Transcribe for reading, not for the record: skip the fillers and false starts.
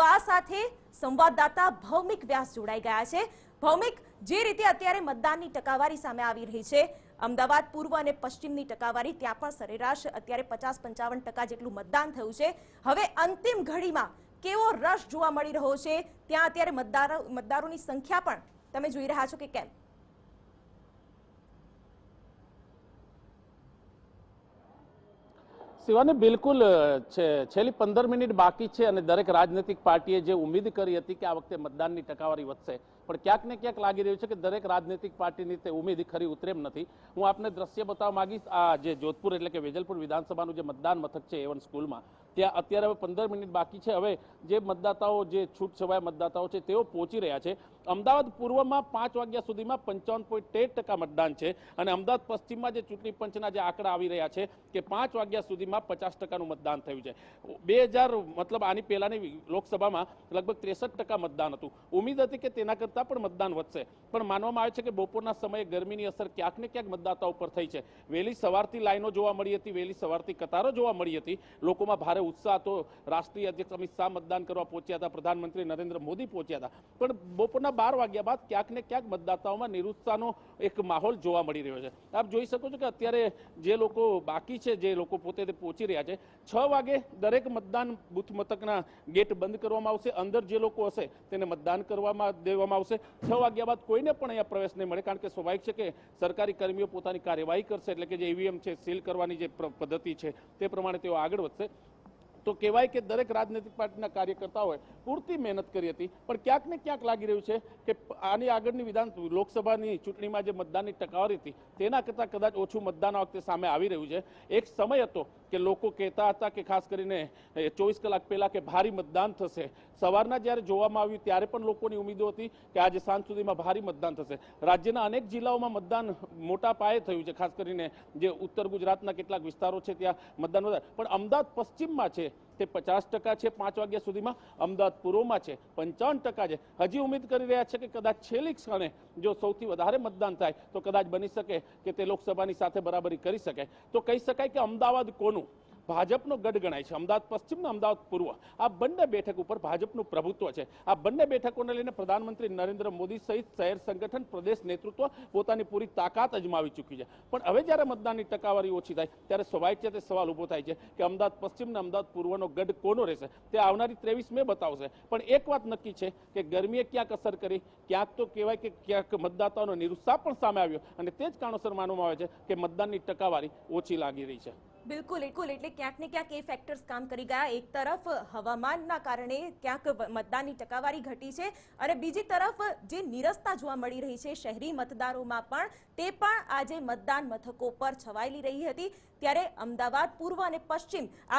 આ સાથે સંવાદદાતા ભૌમિક વ્યાસ જોડાઈ ગયા છે। ભૌમિક, જે રીતે અત્યારે મતદાનની ટકાવારી સામે આવી રહી છે, અમદાવાદ પૂર્વ અને પશ્ચિમની ટકાવારી, ત્યાં પણ સરેરાશ અત્યારે 50-55% જેટલું મતદાન થયું છે। હવે અંતિમ ઘડીમાં કેવો રશ જોવા મળી રહ્યો છે? ત્યાં અત્યારે મતદારોની સંખ્યા પણ તમે જોઈ રહ્યા છો કે કેમ? શિવાની, બિલકુલ છેલ્લી 15 મિનિટ બાકી છે અને દરેક રાજનૈતિક પાર્ટીએ જે ઉમ્મીદ કરી હતી કે આ વખતે મતદાનની ટકાવારી વધશે, પણ ક્યાંક ને ક્યાંક લાગી રહ્યું છે કે દરેક રાજનૈતિક પાર્ટીની તે ઉમ્મીદ ખરી ઉતરે એમ નથી। હું આપને દ્રશ્ય બતાવવા માંગીશ। આ જે જોધપુર એટલે કે વેજલપુર વિધાનસભાનું જે મતદાન મથક છે A1 સ્કૂલમાં, ત્યાં અત્યારે હવે 15 મિનિટ બાકી છે। હવે જે મતદાતાઓ, જે છૂટછવાયા મતદાતાઓ છે, તેઓ પહોંચી રહ્યા છે। અમદાવાદ પૂર્વમાં 5 વાગ્યા સુધીમાં 55.13% મતદાન છે અને અમદાવાદ પશ્ચિમમાં જે ચૂંટણી પંચના જે આંકડા આવી રહ્યા છે કે 5 વાગ્યા સુધીમાં 50%નું મતદાન થયું છે। 2000 મતલબ આની પહેલાની લોકસભામાં લગભગ 63% મતદાન હતું। ઉમ્મીદ હતી કે તેના કરતાં પણ મતદાન વધશે, પણ માનવામાં આવે છે કે બપોરના સમયે ગરમીની અસર ક્યાંક ને ક્યાંક મતદાતા ઉપર થઈ છે। વહેલી સવારથી લાઈનો જોવા મળી હતી, વહેલી સવારથી કતારો જોવા મળી હતી, લોકોમાં ભારે ઉત્સાહ હતો। રાષ્ટ્રીય અધ્યક્ષ અમિત શાહ મતદાન કરવા પહોંચ્યા હતા, પ્રધાનમંત્રી નરેન્દ્ર મોદી પહોંચ્યા હતા, પણ બપોરના 12 વાગ્યા બાદ ક્યાંક ને ક્યાંક મતદાતાઓમાં નિરુત્સાહનો એક માહોલ જોવા મળી રહ્યો છે। આપ જોઈ શકો છો કે અત્યારે જે લોકો બાકી છે, જે લોકો પોતે પહોંચી રહ્યા છે, 6 વાગે દરેક મતદાન બૂથ મથકના ગેટ બંધ કરવામાં આવશે। અંદર જે લોકો હશે તેને મતદાન કરવામાં દેવામાં આવશે। 6 વાગ્યા બાદ કોઈને પણ અહીંયા પ્રવેશ નહીં મળે, કારણ કે સ્વાભાવિક છે કે સરકારી કર્મીઓ પોતાની કાર્યવાહી કરશે, એટલે કે જે ઈવીએમ છે સીલ કરવાની જે પદ્ધતિ છે તે પ્રમાણે તેઓ આગળ વધશે। તો કહેવાય કે દરેક રાજનૈતિક પાર્ટીના કાર્યકર્તાઓએ પૂરતી મહેનત કરી હતી, પણ ક્યાંક ને ક્યાંક લાગી રહ્યું છે કે આની આગળની લોકસભાની ચૂંટણીમાં જે મતદાનની ટકાવારી હતી તેના કરતાં કદાચ ઓછું મતદાન આ વખતે સામે આવી રહ્યું છે। એક સમય હતો કે લોકો કહેતા હતા કે ખાસ કરીને 24 કલાક પહેલા કે ભારે મતદાન થશે। સવારના જ્યારે જોવામાં આવ્યું ત્યારે પણ લોકોની ઉમ્મીદો હતી કે આજે સાંજ સુધીમાં ભારે મતદાન થશે। રાજ્યના અનેક જિલ્લાઓમાં મતદાન મોટા પાયે થયું છે, ખાસ કરીને જે ઉત્તર ગુજરાતના કેટલાક વિસ્તારો છે ત્યાં મતદાન વધારે, પણ અમદાવાદ પશ્ચિમમાં છે તે 50% છે 5 વાગ્યા સુધીમાં, અમદાવાદ પૂર્વમાં છે 55% છે। હજી ઉમ્મીદ કરી રહ્યા છે કે કદાચ છેલ્લી ક્ષણે જો સૌથી વધારે મતદાન થાય તો કદાચ બની શકે કે તે લોકસભાની સાથે બરાબરી કરી શકે। તો કહી શકાય કે અમદાવાદ કોનું? ભાજપનો ગઢ ગણાય છે। અમદાવાદ પશ્ચિમ અને અમદાવાદ પૂર્વ, આ બંને બેઠક ઉપર ભાજપનું પ્રભુત્વ છે। આ બંને બેઠકોને લઈને પ્રધાનમંત્રી નરેન્દ્ર મોદી સહિત શહેર સંગઠન, પ્રદેશ નેતૃત્વ પોતાની પૂરી તાકાત અજમાવી ચૂકી છે। પણ હવે જ્યારે મતદાનની ટકાવારી ઓછી થાય ત્યારે સ્વાભાવિક છે તે સવાલ ઊભો થાય છે કે અમદાવાદ પશ્ચિમ અને અમદાવાદ પૂર્વનો ગઢ કોનો રહેશે? તે આવનારી 23 મે બતાવશે। પણ એક વાત નક્કી છે કે ગરમીએ ક્યાંક અસર કરી, ક્યાંક તો કહેવાય કે ક્યાંક મતદાતાઓનો નિરુત્સાહ પણ સામે આવ્યો અને તે જ કારણોસર માનવામાં આવે છે કે મતદાનની ટકાવારી ઓછી લાગી રહી છે। બિલકુલ, એટલે ક્યાંક ને ક્યાંક એ ફેક્ટર્સ કામ કરી ગયા। એક તરફ હવામાનના કારણે ક્યાંક મતદાનની ટકાવારી ઘટી છે અને બીજી તરફ જે નીરસતા જોવા મળી રહી છે શહેરી મતદારોમાં પણ, તે પણ આજે મતદાન મથકો પર છવાયેલી રહી હતી। ત્યારે અમદાવાદ પૂર્વ અને પશ્ચિમ આ